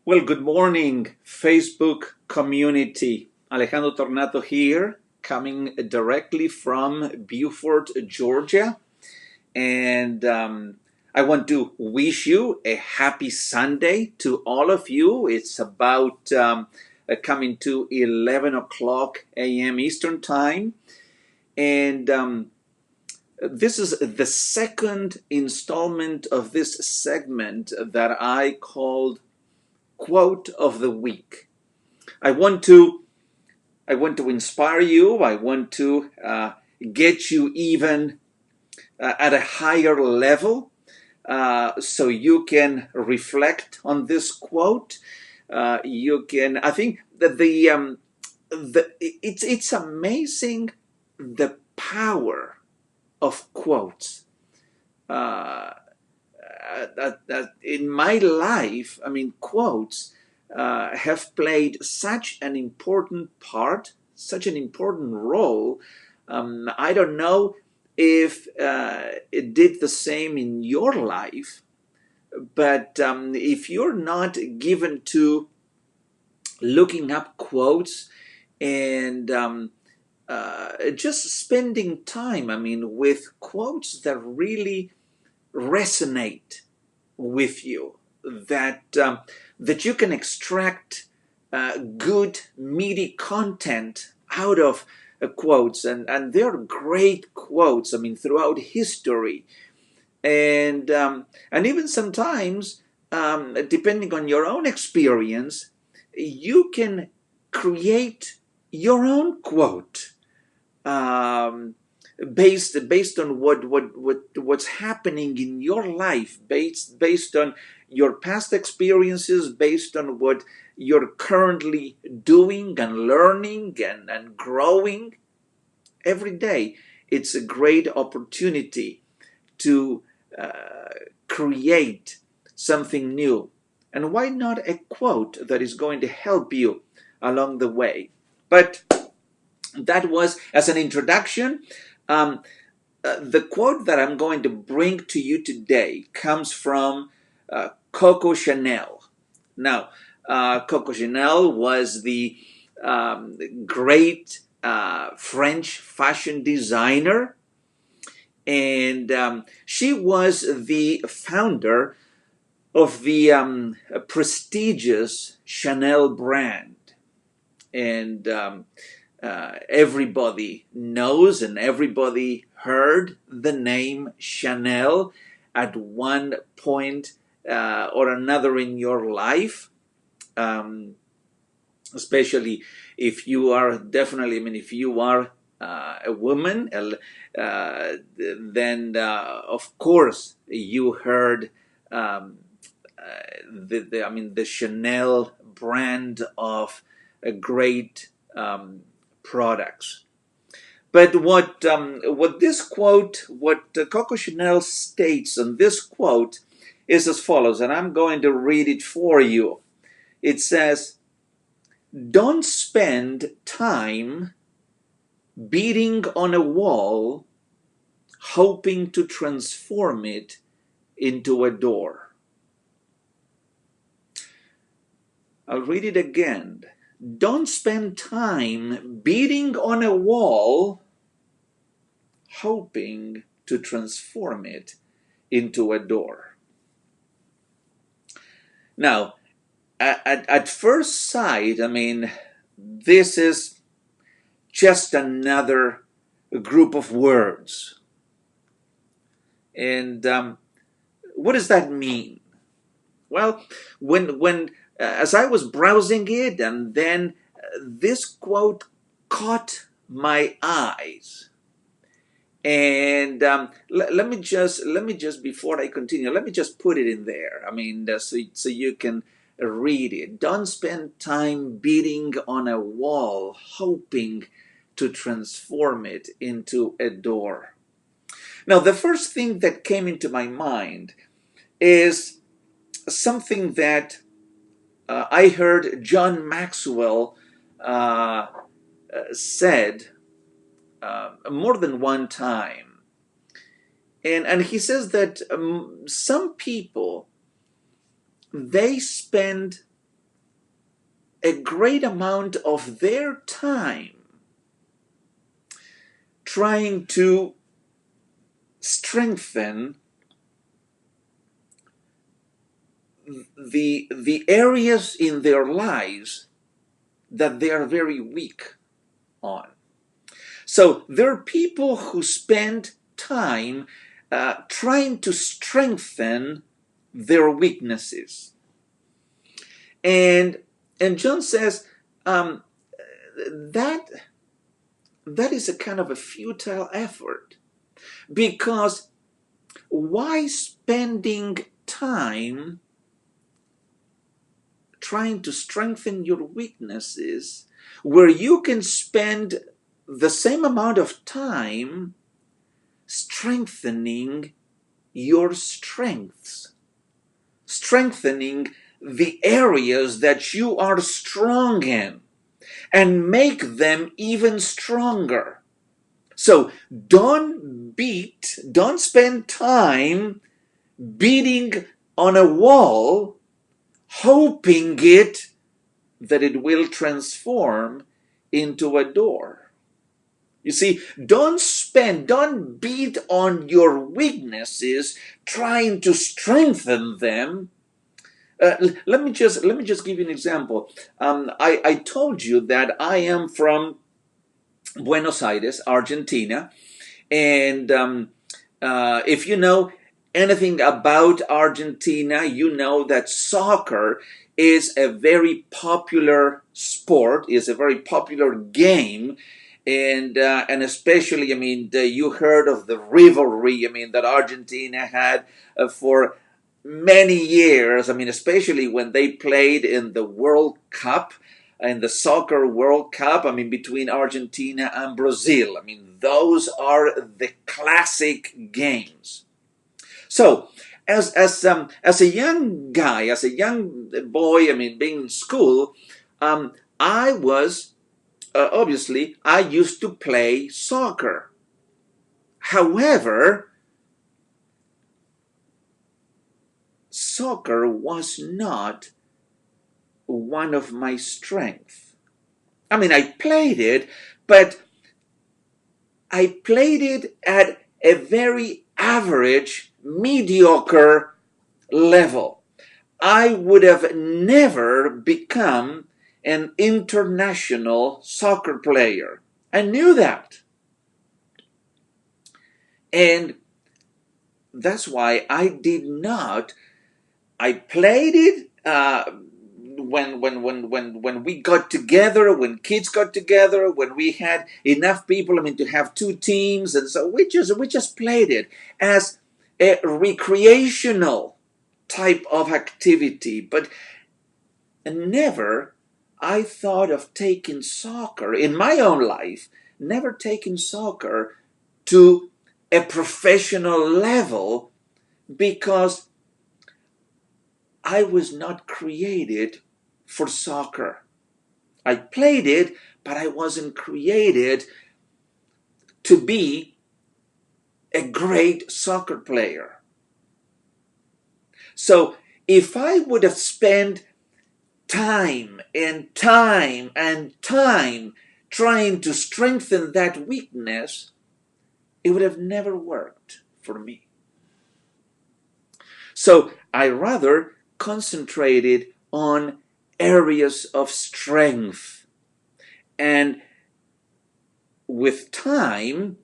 Well, good morning, Facebook community. Alejandro Tornato here, coming directly from Beaufort, Georgia. And I want to wish you a happy Sunday to all of you. It's about coming to 11 o'clock a.m. Eastern Time. And this is the second installment of this segment that I called Quote of the Week. I want to inspire you. I want to get you even at a higher level, so you can reflect on this quote. You can. I think that it's amazing the power of quotes. That in my life, I mean, quotes have played such an important part, such an important role. I don't know if it did the same in your life, but if you're not given to looking up quotes and just spending time, I mean, with quotes that really resonate with you, that you can extract good meaty content out of quotes, and they're great quotes, I mean, throughout history, and even sometimes, depending on your own experience, you can create your own quote, based on what's happening in your life, based on your past experiences, based on what you're currently doing and learning and growing every day. It's a great opportunity to create something new. And why not a quote that is going to help you along the way? But that was as an introduction. The quote that I'm going to bring to you today comes from Coco Chanel. Now, Coco Chanel was the great French fashion designer, and she was the founder of the prestigious Chanel brand. And everybody knows and everybody heard the name Chanel at one point or another in your life, especially if you are definitely, I mean, if you are a woman, then of course you heard the Chanel brand of a great products. But what Coco Chanel states on this quote is as follows, and I'm going to read it for you. It says, "Don't spend time beating on a wall hoping to transform it into a door." I'll read it again. Don't spend time beating on a wall hoping to transform it into a door. Now, at first sight, I mean, this is just another group of words. And what does that mean? Well, when as I was browsing it, and then this quote caught my eyes. And let me just before I continue, let me just put it in there. I mean, so you can read it. Don't spend time beating on a wall, hoping to transform it into a door. Now, the first thing that came into my mind is something that I heard John Maxwell said more than one time. And he says that some people, they spend a great amount of their time trying to strengthen the areas in their lives that they are very weak on. So there are people who spend time trying to strengthen their weaknesses. And John says that is a kind of a futile effort, because why spending time trying to strengthen your weaknesses where you can spend the same amount of time strengthening your strengths, strengthening the areas that you are strong in, and make them even stronger. So don't spend time beating on a wall, hoping that it will transform into a door. You see, don't beat on your weaknesses trying to strengthen them. Let me just give you an example. I told you that I am from Buenos Aires, Argentina, and if you know anything about Argentina, you know that soccer is a very popular sport, is a very popular game. And especially, you heard of the rivalry, that Argentina had for many years. Especially when they played in the World Cup, in the Soccer World Cup, between Argentina and Brazil. Those are the classic games. So, as a young guy, as a young boy, being in school, I was obviously, I used to play soccer. However, soccer was not one of my strengths. I played it, but I played it at a very average, mediocre level. I would have never become an international soccer player. I knew that. And that's why I did not. I played it when we got together, when kids got together, when we had enough people, to have two teams, and so we just played it as a recreational type of activity, but never I thought of taking soccer in my own life, never taking soccer to a professional level, because I was not created for soccer. I played it, but I wasn't created to be a great soccer player. So if I would have spent time and time and time trying to strengthen that weakness, it would have never worked for me. So I rather concentrated on areas of strength, and with time,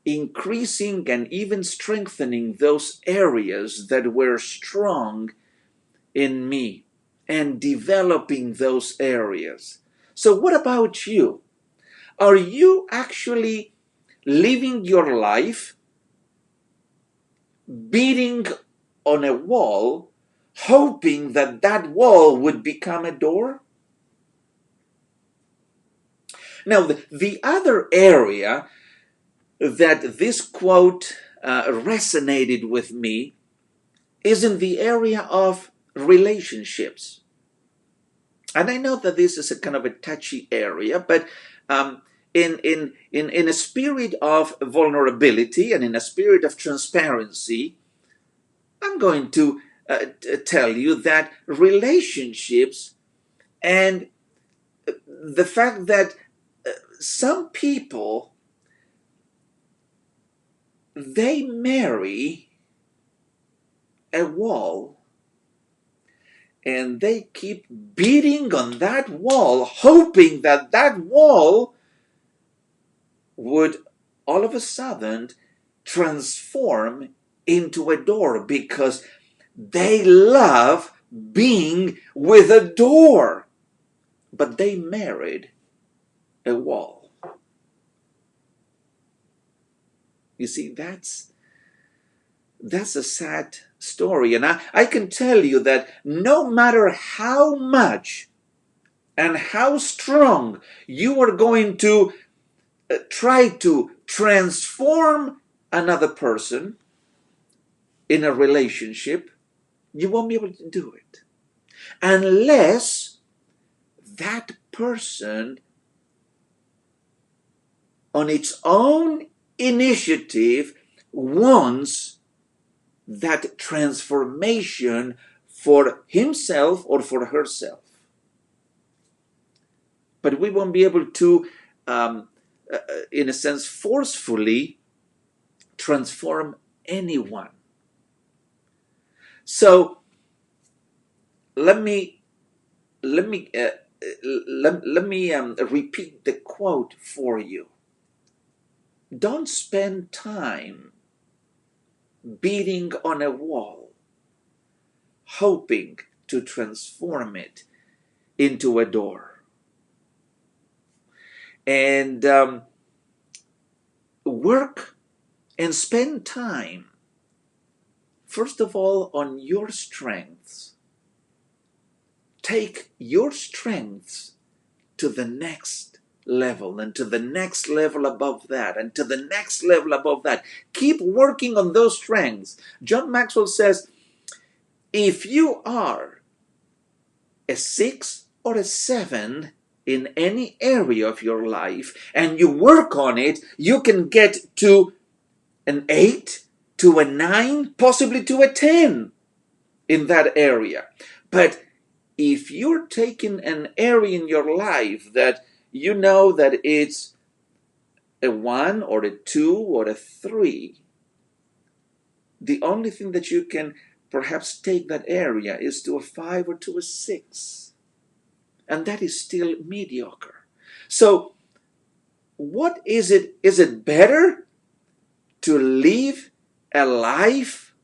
increasing and even strengthening those areas that were strong in me, and developing those areas. So what about you? Are you actually living your life beating on a wall, hoping that that wall would become a door? Now, the other area that this quote resonated with me is in the area of relationships. And I know that this is a kind of a touchy area, but in a spirit of vulnerability and in a spirit of transparency, I'm going to tell you that relationships and the fact that some people, they marry a wall and they keep beating on that wall, hoping that that wall would all of a sudden transform into a door, because they love being with a door. But they married a wall. You see, that's a sad story. And I can tell you that no matter how much and how strong you are going to try to transform another person in a relationship, you won't be able to do it unless that person on its own initiative wants that transformation for himself or for herself. But we won't be able to, in a sense, forcefully transform anyone. So let me repeat the quote for you. Don't spend time beating on a wall, hoping to transform it into a door. And work and spend time, first of all, on your strengths. Take your strengths to the next level, and to the next level above that, and to the next level above that. Keep working on those strengths. John Maxwell says, if you are a 6 or a 7 in any area of your life and you work on it, you can get to an 8, to a 9, possibly to a 10 in that area. But if you're taking an area in your life that you know that it's a 1 or a 2 or a 3, the only thing that you can perhaps take that area is to a 5 or to a 6. And that is still mediocre. So what is it? Is it better to live a life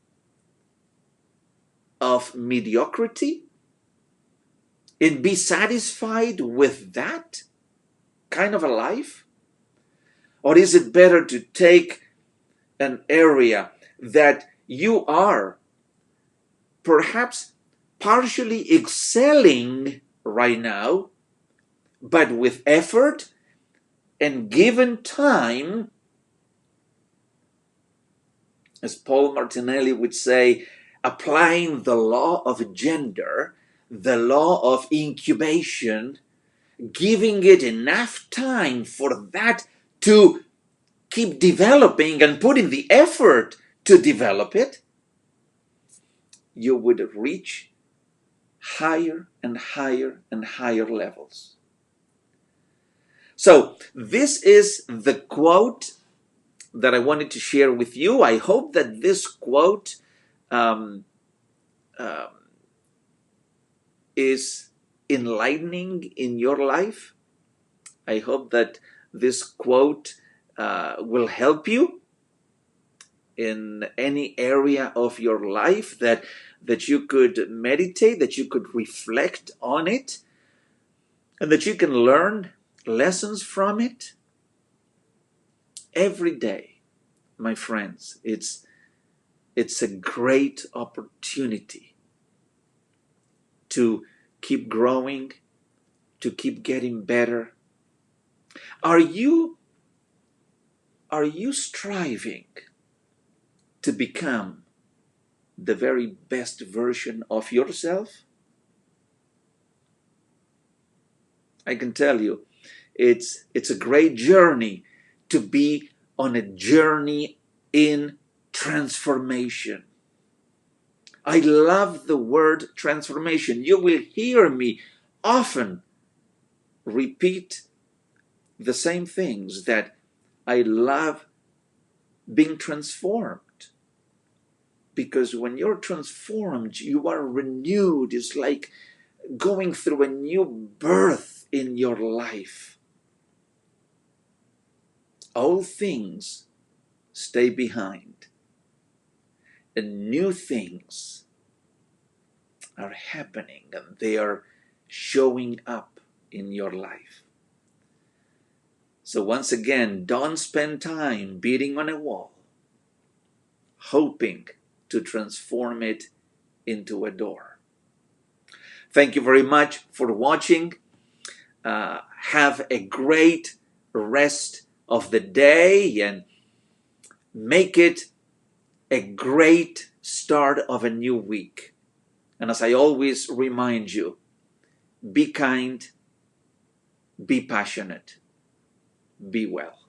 of mediocrity and be satisfied with that kind of a life? Or is it better to take an area that you are perhaps partially excelling right now, but with effort and given time, as Paul Martinelli would say, applying the law of gender, the law of incubation, giving it enough time for that to keep developing and putting the effort to develop it, you would reach higher and higher and higher levels. So this is the quote that I wanted to share with you. I hope that this quote is enlightening in your life. I hope that this quote will help you in any area of your life, that you could meditate, that you could reflect on it, and that you can learn lessons from it every day. My friends, it's a great opportunity to keep growing, to keep getting better. Are you striving to become the very best version of yourself? I can tell you, it's a great journey to be on a journey in transformation. I love the word transformation. You will hear me often repeat the same things, that I love being transformed. Because when you're transformed, you are renewed. It's like going through a new birth in your life. All things stay behind, and new things are happening, and they are showing up in your life. So once again, don't spend time beating on a wall, hoping to transform it into a door. Thank you very much for watching. Have a great rest of the day, and make it a great start of a new week. And as I always remind you, be kind, be passionate, be well.